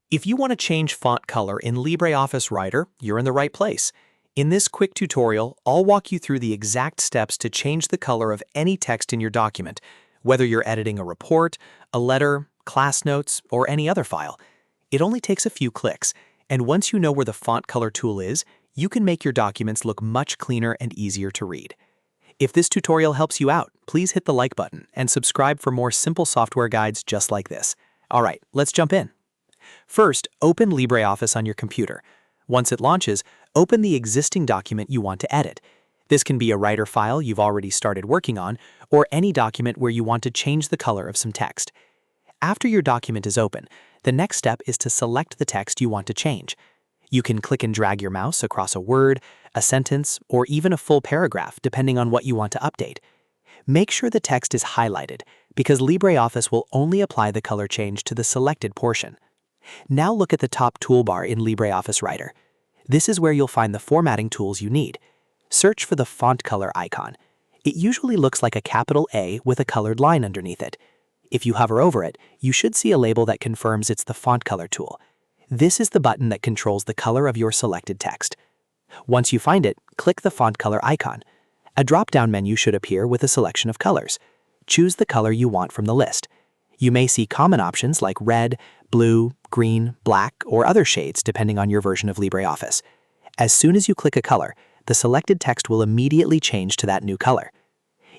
If you want to change font color in LibreOffice Writer, you're in the right place. In this quick tutorial, I'll walk you through the exact steps to change the color of any text in your document, whether you're editing a report, a letter, class notes, or any other file. It only takes a few clicks, and once you know where the font color tool is, you can make your documents look much cleaner and easier to read. If this tutorial helps you out, please hit the like button and subscribe for more simple software guides just like this. All right, let's jump in. First, open LibreOffice on your computer. Once it launches, open the existing document you want to edit. This can be a Writer file you've already started working on, or any document where you want to change the color of some text. After your document is open, the next step is to select the text you want to change. You can click and drag your mouse across a word, a sentence, or even a full paragraph, depending on what you want to update. Make sure the text is highlighted, because LibreOffice will only apply the color change to the selected portion. Now look at the top toolbar in LibreOffice Writer. This is where you'll find the formatting tools you need. Search for the font color icon. It usually looks like a capital A with a colored line underneath it. If you hover over it, you should see a label that confirms it's the font color tool. This is the button that controls the color of your selected text. Once you find it, click the font color icon. A drop-down menu should appear with a selection of colors. Choose the color you want from the list. You may see common options like red, blue, green, black, or other shades depending on your version of LibreOffice. As soon as you click a color, the selected text will immediately change to that new color.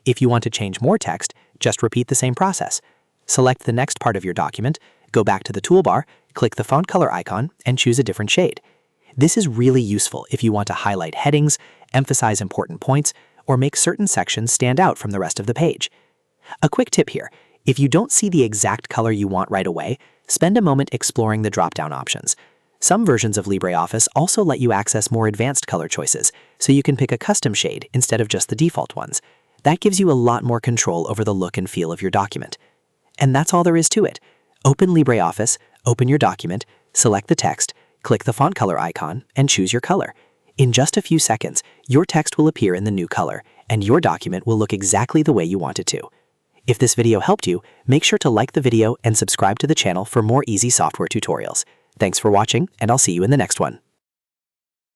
If you want to change more text, just repeat the same process. Select the next part of your document, go back to the toolbar, click the font color icon, and choose a different shade. This is really useful if you want to highlight headings, emphasize important points, or make certain sections stand out from the rest of the page. A quick tip here. If you don't see the exact color you want right away, spend a moment exploring the drop-down options. Some versions of LibreOffice also let you access more advanced color choices, so you can pick a custom shade instead of just the default ones. That gives you a lot more control over the look and feel of your document. And that's all there is to it. Open LibreOffice, open your document, select the text, click the font color icon, and choose your color. In just a few seconds, your text will appear in the new color, and your document will look exactly the way you want it to. If this video helped you, make sure to like the video and subscribe to the channel for more easy software tutorials. Thanks for watching, and I'll see you in the next one.